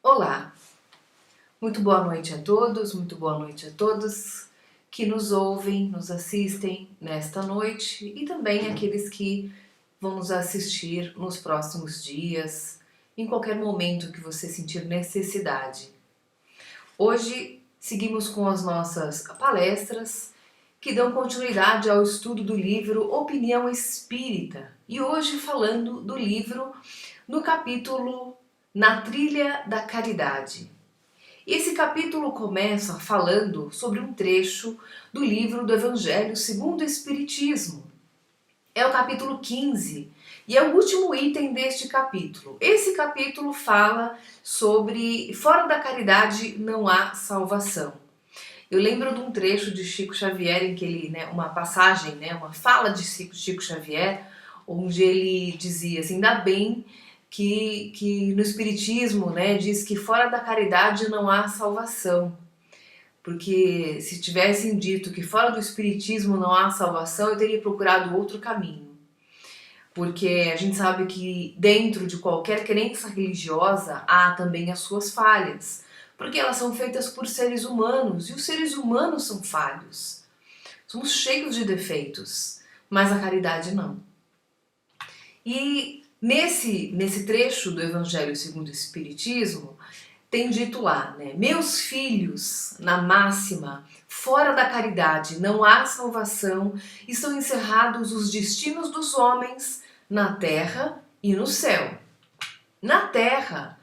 Olá, muito boa noite a todos, muito boa noite a todos que nos ouvem, nos assistem nesta noite e também aqueles que vão nos assistir nos próximos dias, em qualquer momento que você sentir necessidade. Hoje seguimos com as nossas palestras que dão continuidade ao estudo do livro Opinião Espírita e hoje falando do livro no capítulo Na Trilha da Caridade. Esse capítulo começa falando sobre um trecho do livro do Evangelho segundo o Espiritismo. É o capítulo 15 e é o último item deste capítulo. Esse capítulo fala sobre fora da caridade não há salvação. Eu lembro de um trecho de Chico Xavier em que ele, uma passagem, uma fala de Chico Xavier, onde ele dizia assim, ainda bem que no Espiritismo, diz que fora da caridade não há salvação. Porque se tivessem dito que fora do Espiritismo não há salvação, eu teria procurado outro caminho. Porque a gente sabe que dentro de qualquer crença religiosa há também as suas falhas. Porque elas são feitas por seres humanos e os seres humanos são falhos. Somos cheios de defeitos, mas a caridade não. E nesse trecho do Evangelho segundo o Espiritismo, tem dito lá, meus filhos, na máxima, fora da caridade não há salvação, estão encerrados os destinos dos homens na terra e no céu. Na terra,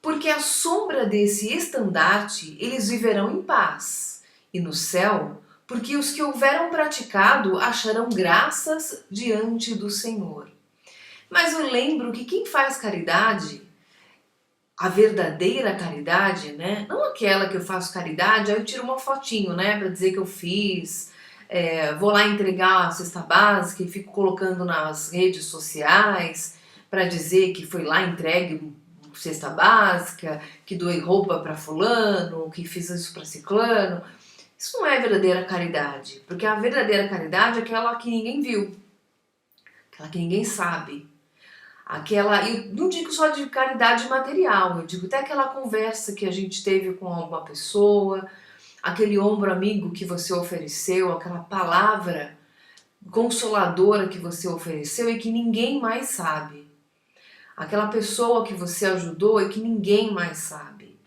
porque à sombra desse estandarte eles viverão em paz, e no céu, porque os que houveram praticado acharão graças diante do Senhor. Mas eu lembro que quem faz caridade, a verdadeira caridade, não aquela que eu faço caridade, aí eu tiro uma fotinho, para dizer que eu fiz, vou lá entregar a cesta básica e fico colocando nas redes sociais para dizer que foi lá entregue cesta básica, que doei roupa para fulano, que fiz isso para ciclano. Isso não é verdadeira caridade, porque a verdadeira caridade é aquela que ninguém viu, aquela que ninguém sabe. Eu não digo só de caridade material, eu digo até aquela conversa que a gente teve com alguma pessoa, aquele ombro amigo que você ofereceu, aquela palavra consoladora que você ofereceu e que ninguém mais sabe. Aquela pessoa que você ajudou e que ninguém mais sabe.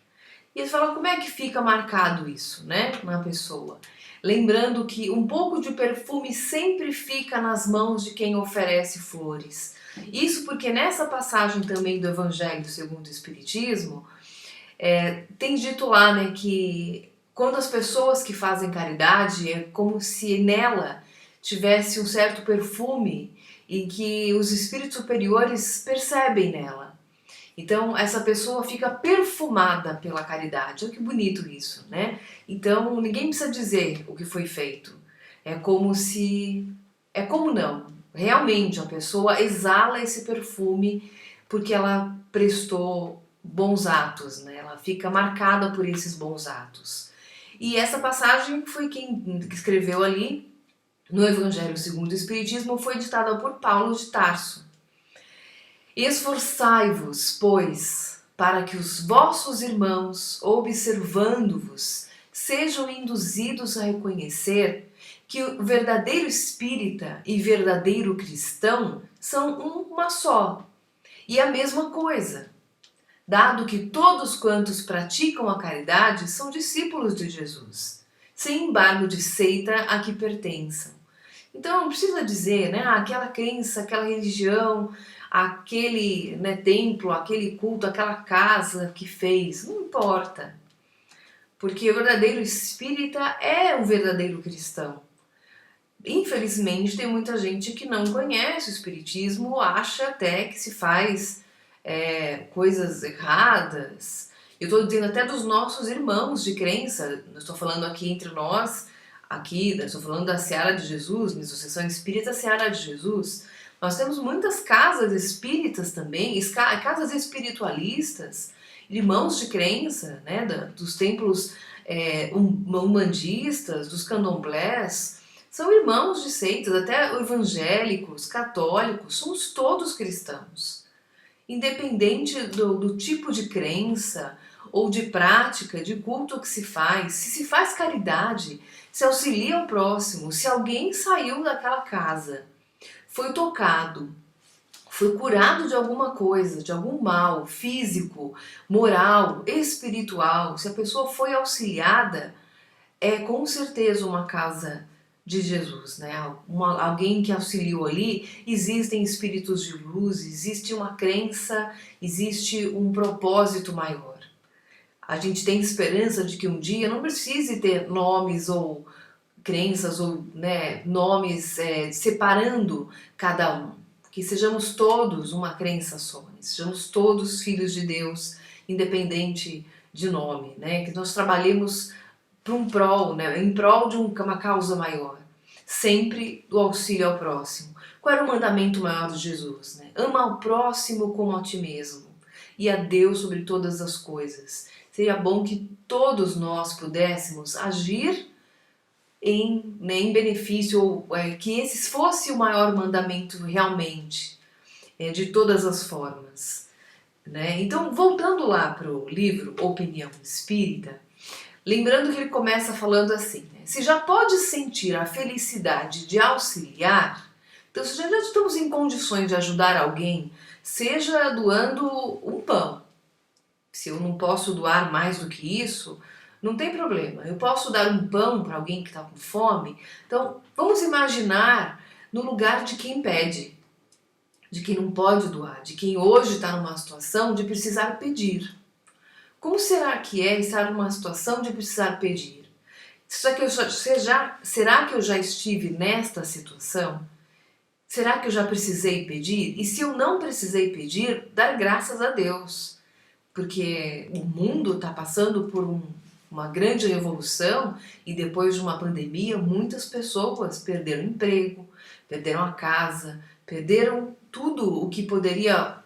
E você fala, como é que fica marcado isso, na pessoa? Lembrando que um pouco de perfume sempre fica nas mãos de quem oferece flores. Isso porque nessa passagem também do Evangelho segundo o Espiritismo, tem dito lá, que quando as pessoas que fazem caridade, é como se nela tivesse um certo perfume e que os espíritos superiores percebem nela. Então essa pessoa fica perfumada pela caridade. Olha que bonito isso, Então ninguém precisa dizer o que foi feito. É como não. Realmente a pessoa exala esse perfume porque ela prestou bons atos, Ela fica marcada por esses bons atos. E essa passagem foi quem escreveu ali no Evangelho segundo o Espiritismo, foi ditada por Paulo de Tarso. Esforçai-vos, pois, para que os vossos irmãos, observando-vos, sejam induzidos a reconhecer que o verdadeiro espírita e verdadeiro cristão são uma só, e a mesma coisa, dado que todos quantos praticam a caridade são discípulos de Jesus, sem embargo de seita a que pertençam. Então não precisa dizer, aquela crença, aquela religião, aquele templo, aquele culto, aquela casa que fez, não importa. Porque o verdadeiro espírita é o verdadeiro cristão. Infelizmente tem muita gente que não conhece o espiritismo, acha até que se faz coisas erradas. Eu estou dizendo até dos nossos irmãos de crença, eu estou falando aqui entre nós, estou falando da Seara de Jesus, minha Associação Espírita Seara de Jesus. Nós temos muitas casas espíritas também, casas espiritualistas, irmãos de crença, dos templos umbandistas, dos candomblés, são irmãos de seitas, até evangélicos, católicos, somos todos cristãos. independente do tipo de crença ou de prática, de culto que se faz caridade, se auxilia o próximo, se alguém saiu daquela casa, foi tocado, foi curado de alguma coisa, de algum mal físico, moral, espiritual, se a pessoa foi auxiliada, é com certeza uma casa de Jesus, né? Alguém que auxiliou ali, existem espíritos de luz, existe uma crença, existe um propósito maior. A gente tem esperança de que um dia não precise ter nomes ou crenças ou, né, nomes separando cada um. Que sejamos todos uma crença só, né? Sejamos todos filhos de Deus, independente de nome, né? Que nós trabalhemos para um prol, né, em prol de uma causa maior. Sempre o auxílio ao próximo. Qual era o mandamento maior de Jesus? Né? Ama ao próximo como a ti mesmo e a Deus sobre todas as coisas. Seria bom que todos nós pudéssemos agir em benefício, ou que esse fosse o maior mandamento realmente, de todas as formas. Né? Então, voltando lá para o livro Opinião Espírita, lembrando que ele começa falando assim, né? Se já pode sentir a felicidade de auxiliar, então se já estamos em condições de ajudar alguém, seja doando um pão. Se eu não posso doar mais do que isso, não tem problema. Eu posso dar um pão para alguém que está com fome. Então, vamos imaginar no lugar de quem pede, de quem não pode doar, de quem hoje está numa situação de precisar pedir. Como será que é estar numa situação de precisar pedir? Será que eu já estive nesta situação? Será que eu já precisei pedir? E se eu não precisei pedir, dar graças a Deus. Porque o mundo está passando por uma grande revolução e depois de uma pandemia, muitas pessoas perderam emprego, perderam a casa, perderam tudo o que poderia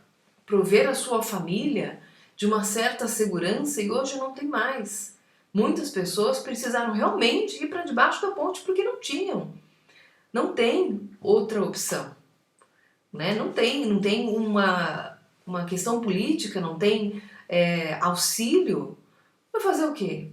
prover a sua família de uma certa segurança e hoje não tem mais. Muitas pessoas precisaram realmente ir para debaixo da ponte porque não tinham. Não tem outra opção. Né? Não tem uma questão política, não tem auxílio. Vai fazer o quê?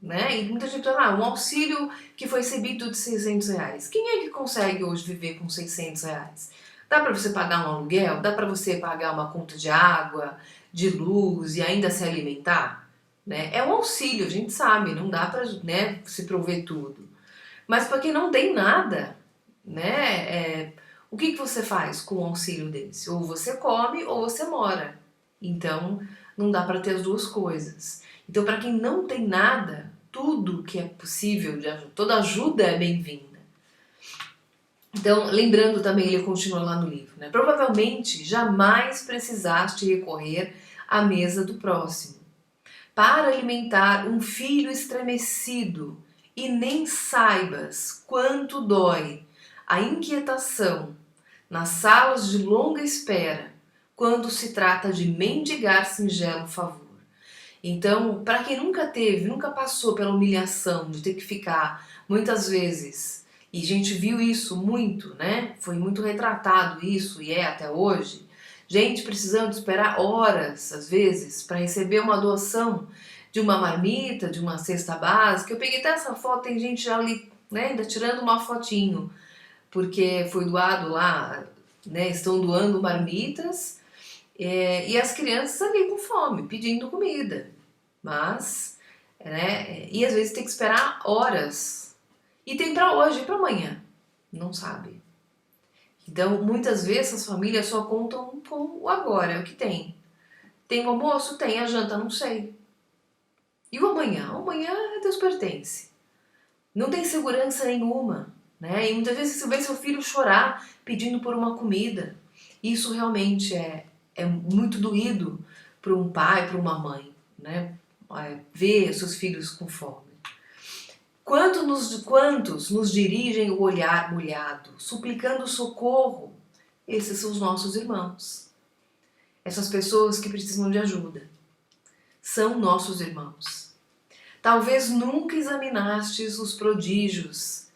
Né? E muita gente fala, um auxílio que foi recebido de R$600. Quem é que consegue hoje viver com R$600? Dá para você pagar um aluguel? Dá para você pagar uma conta de água, de luz e ainda se alimentar? Né? É um auxílio, a gente sabe, não dá para, né, se prover tudo. Mas para quem não tem nada, né, o que você faz com um auxílio desse? Ou você come ou você mora. Então não dá para ter as duas coisas. Então, para quem não tem nada, tudo que é possível de ajuda, toda ajuda é bem-vinda. Então, lembrando também, ele continua lá no livro, né? Provavelmente jamais precisaste recorrer à mesa do próximo para alimentar um filho estremecido e nem saibas quanto dói a inquietação nas salas de longa espera quando se trata de mendigar singelo favor. Então, para quem nunca teve, nunca passou pela humilhação de ter que ficar muitas vezes, e a gente viu isso muito, né? Foi muito retratado isso e é até hoje. Gente precisando esperar horas, às vezes, para receber uma doação de uma marmita, de uma cesta básica. Eu peguei até essa foto, tem gente ali, né, ainda tirando uma fotinho, porque foi doado lá, né? Estão doando marmitas e as crianças ali com fome, pedindo comida. Mas, né, e às vezes tem que esperar horas. E tem para hoje e para amanhã. Não sabe. Então, muitas vezes as famílias só contam com o agora, é o que tem. Tem o almoço? Tem. A janta? Não sei. E o amanhã? O amanhã a Deus pertence. Não tem segurança nenhuma. Né? E muitas vezes você vê seu filho chorar pedindo por uma comida. Isso realmente é muito doído para um pai, para uma mãe. Né? Ver seus filhos com fome. Quantos nos dirigem o olhar molhado, suplicando socorro? Esses são os nossos irmãos. Essas pessoas que precisam de ajuda. São nossos irmãos. Talvez nunca examinastes os prodígios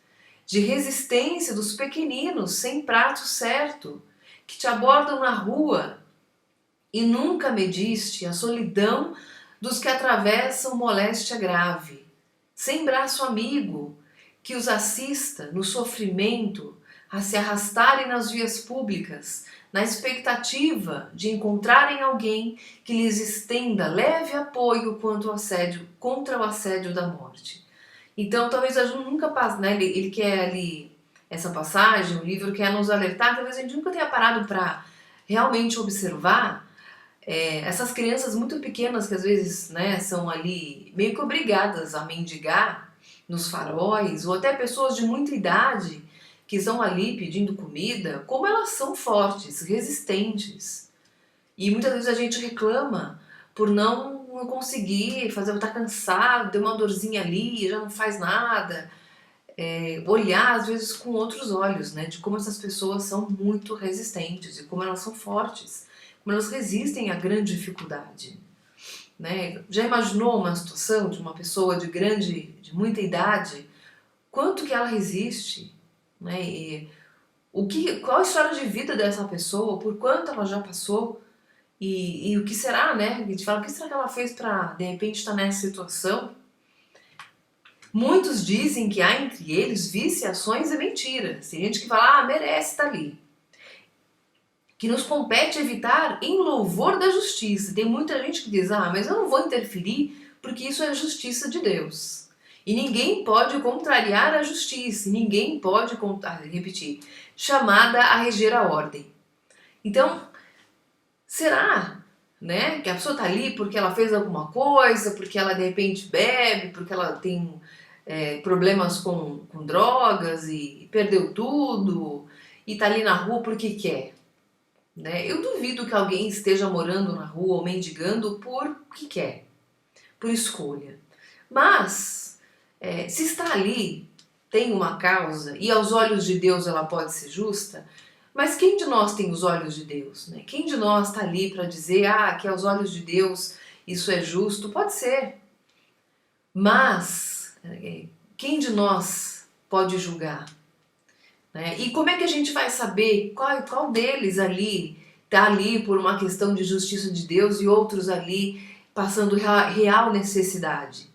de resistência dos pequeninos sem prato certo, que te abordam na rua E nunca mediste a solidão dos que atravessam moléstia grave, sem braço amigo, que os assista no sofrimento a se arrastarem nas vias públicas, na expectativa de encontrarem alguém que lhes estenda leve apoio contra o assédio da morte. Então, talvez a gente nunca passe, né? Ele quer ali, essa passagem, o livro quer nos alertar, talvez a gente nunca tenha parado para realmente observar essas crianças muito pequenas que às vezes, né, são ali meio que obrigadas a mendigar nos faróis, ou até pessoas de muita idade que estão ali pedindo comida, como elas são fortes, resistentes. E muitas vezes a gente reclama por não conseguir fazer, tá cansado, deu uma dorzinha ali, já não faz nada. Olhar às vezes com outros olhos, né, de como essas pessoas são muito resistentes e como elas são fortes, como elas resistem a grande dificuldade, né? Já imaginou uma situação de uma pessoa de muita idade, quanto que ela resiste, né? E qual a história de vida dessa pessoa, por quanto ela já passou e o que será, né? A gente fala, o que será que ela fez para de repente estar nessa situação? Muitos dizem que há entre eles viciações e mentiras. Tem gente que fala, merece estar ali. Que nos compete evitar em louvor da justiça. Tem muita gente que diz, mas eu não vou interferir porque isso é a justiça de Deus. E ninguém pode contrariar a justiça, ninguém pode, chamada a reger a ordem. Então, será, né, que a pessoa está ali porque ela fez alguma coisa, porque ela de repente bebe, porque ela tem problemas com drogas e perdeu tudo e está ali na rua porque quer? Né? Eu duvido que alguém esteja morando na rua ou mendigando porque quer, por escolha. Mas, se está ali, tem uma causa e aos olhos de Deus ela pode ser justa, mas quem de nós tem os olhos de Deus? Né? Quem de nós está ali para dizer que aos olhos de Deus isso é justo? Pode ser. Mas, quem de nós pode julgar? Né? E como é que a gente vai saber qual deles ali está ali por uma questão de justiça de Deus e outros ali passando real necessidade?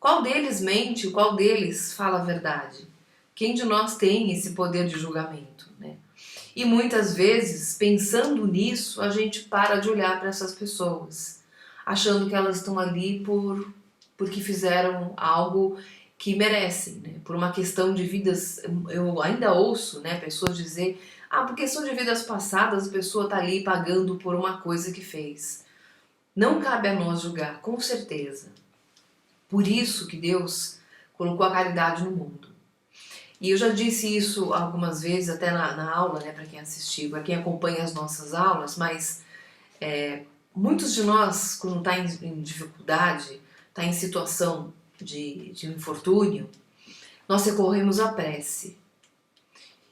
Qual deles mente, qual deles fala a verdade? Quem de nós tem esse poder de julgamento? Né? E muitas vezes, pensando nisso, a gente para de olhar para essas pessoas, achando que elas estão ali porque fizeram algo que merecem, né? Por uma questão de vidas. Eu ainda ouço, né, pessoas dizer, por questão de vidas passadas a pessoa está ali pagando por uma coisa que fez. Não cabe a nós julgar, com certeza. Por isso que Deus colocou a caridade no mundo. E eu já disse isso algumas vezes, até na aula, né, para quem assistiu, para quem acompanha as nossas aulas, mas muitos de nós, quando está em dificuldade, está em situação de infortúnio, nós recorremos à prece.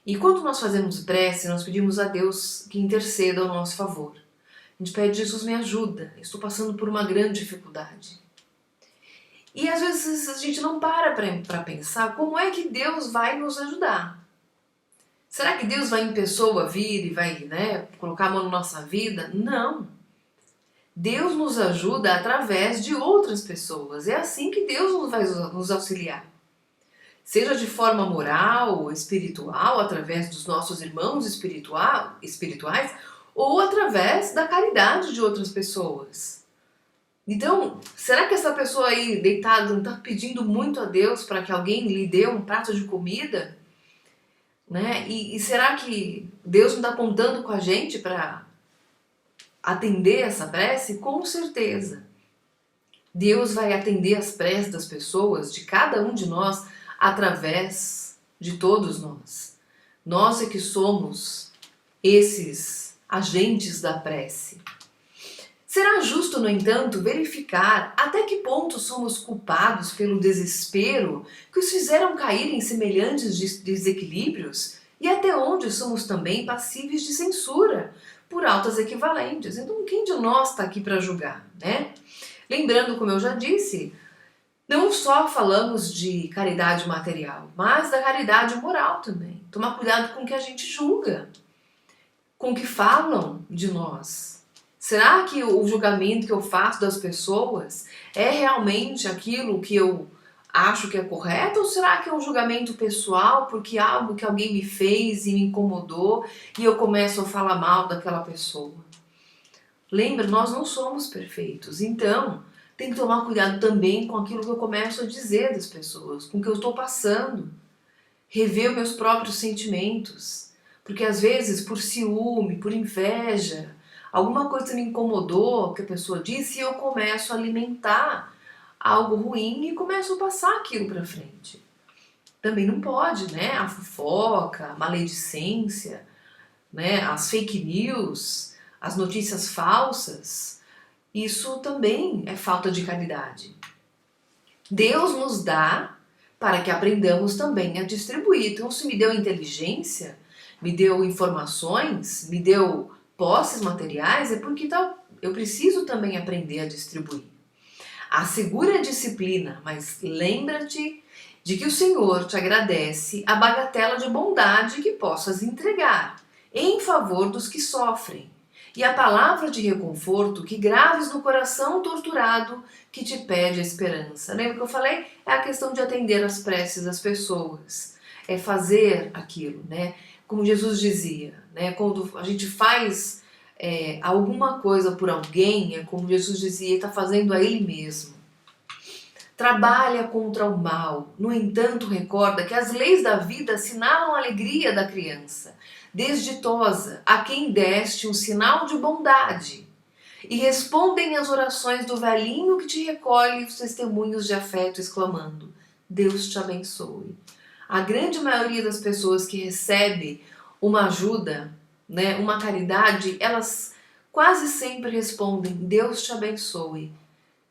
E quando nós fazemos prece, nós pedimos a Deus que interceda ao nosso favor. A gente pede, Jesus, me ajuda, estou passando por uma grande dificuldade. E às vezes a gente não para pensar como é que Deus vai nos ajudar. Será que Deus vai em pessoa vir e vai, né, colocar a mão na nossa vida? Não. Deus nos ajuda através de outras pessoas. É assim que Deus vai nos auxiliar. Seja de forma moral ou espiritual, através dos nossos irmãos espirituais, ou através da caridade de outras pessoas. Então, será que essa pessoa aí deitada não está pedindo muito a Deus para que alguém lhe dê um prato de comida? Né? E será que Deus não está contando com a gente para atender essa prece? Com certeza. Deus vai atender as preces das pessoas, de cada um de nós, através de todos nós. Nós é que somos esses agentes da prece. Será justo, no entanto, verificar até que ponto somos culpados pelo desespero que os fizeram cair em semelhantes desequilíbrios e até onde somos também passíveis de censura por altas equivalentes. Então, quem de nós está aqui para julgar, né? Lembrando, como eu já disse, não só falamos de caridade material, mas da caridade moral também. Tomar cuidado com o que a gente julga, com o que falam de nós. Será que o julgamento que eu faço das pessoas é realmente aquilo que eu acho que é correto? Ou será que é um julgamento pessoal porque algo que alguém me fez e me incomodou e eu começo a falar mal daquela pessoa? Lembra, nós não somos perfeitos, então tem que tomar cuidado também com aquilo que eu começo a dizer das pessoas, com o que eu estou passando. Rever meus próprios sentimentos, porque às vezes por ciúme, por inveja, alguma coisa me incomodou que a pessoa disse e eu começo a alimentar algo ruim e começo a passar aquilo para frente. Também não pode, né? A fofoca, a maledicência, né? As fake news, as notícias falsas, isso também é falta de caridade. Deus nos dá para que aprendamos também a distribuir. Então, se me deu inteligência, me deu informações, me deu posses materiais, é porque eu preciso também aprender a distribuir. Assegura a disciplina, mas lembra-te de que o Senhor te agradece a bagatela de bondade que possas entregar em favor dos que sofrem. E a palavra de reconforto que graves no coração torturado que te pede a esperança. Lembra que eu falei? É a questão de atender às preces das pessoas. É fazer aquilo, né? Como Jesus dizia, né? Quando a gente faz alguma coisa por alguém, é como Jesus dizia, está fazendo a Ele mesmo. Trabalha contra o mal. No entanto, recorda que as leis da vida assinalam a alegria da criança, desditosa, a quem deste um sinal de bondade. E respondem às orações do velhinho que te recolhe os testemunhos de afeto, exclamando: Deus te abençoe. A grande maioria das pessoas que recebe uma ajuda, né, uma caridade, elas quase sempre respondem: Deus te abençoe.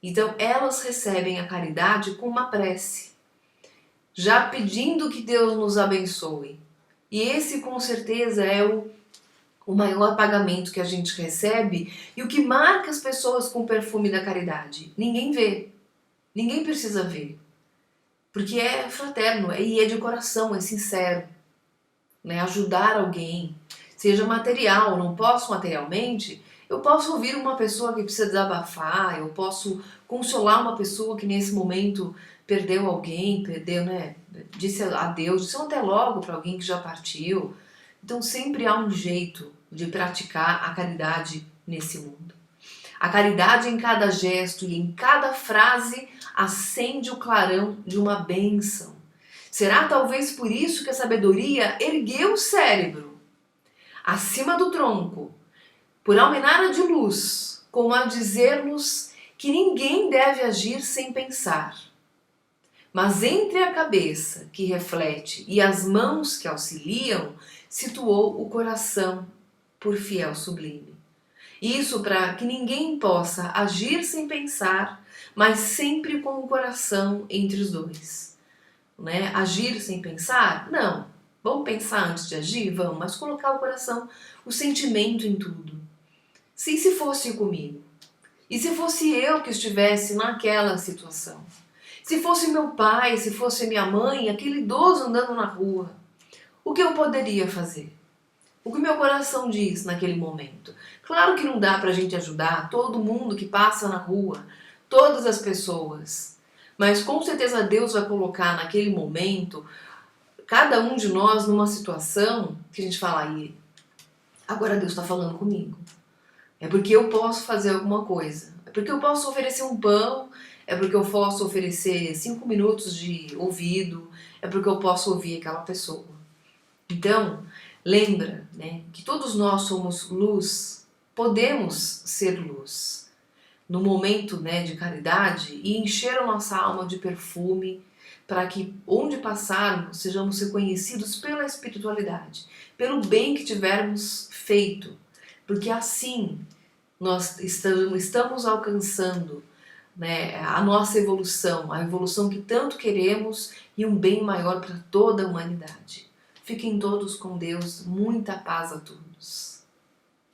Então, elas recebem a caridade com uma prece, já pedindo que Deus nos abençoe. E esse, com certeza, é o maior pagamento que a gente recebe e o que marca as pessoas com o perfume da caridade. Ninguém vê, ninguém precisa ver, porque é fraterno e é de coração, é sincero, né? Ajudar alguém, seja material, não posso materialmente, eu posso ouvir uma pessoa que precisa desabafar, eu posso consolar uma pessoa que nesse momento perdeu alguém, perdeu, né? Disse adeus, disse até logo para alguém que já partiu. Então sempre há um jeito de praticar a caridade nesse mundo. A caridade em cada gesto e em cada frase acende o clarão de uma bênção. Será talvez por isso que a sabedoria ergueu o cérebro acima do tronco, por almenara de luz, como a dizer-nos que ninguém deve agir sem pensar. Mas entre a cabeça que reflete e as mãos que auxiliam, situou o coração por fiel sublime. Isso para que ninguém possa agir sem pensar, mas sempre com o coração entre os dois. Né? Agir sem pensar? Não. Vamos pensar antes de agir? Vamos, mas colocar o coração, o sentimento em tudo. Se fosse comigo? E se fosse eu que estivesse naquela situação? Se fosse meu pai, se fosse minha mãe, aquele idoso andando na rua, o que eu poderia fazer? O que meu coração diz naquele momento? Claro que não dá pra gente ajudar todo mundo que passa na rua, todas as pessoas. Mas com certeza Deus vai colocar naquele momento cada um de nós numa situação que a gente fala aí, agora Deus está falando comigo. É porque eu posso fazer alguma coisa. É porque eu posso oferecer um pão, é porque eu posso oferecer 5 minutos de ouvido, é porque eu posso ouvir aquela pessoa. Então, lembra, né, que todos nós somos luz, podemos ser luz no momento, né, de caridade e encher a nossa alma de perfume para que onde passarmos sejamos reconhecidos pela espiritualidade, pelo bem que tivermos feito, porque assim nós estamos alcançando, né, a nossa evolução, a evolução que tanto queremos e um bem maior para toda a humanidade. Fiquem todos com Deus, muita paz a todos.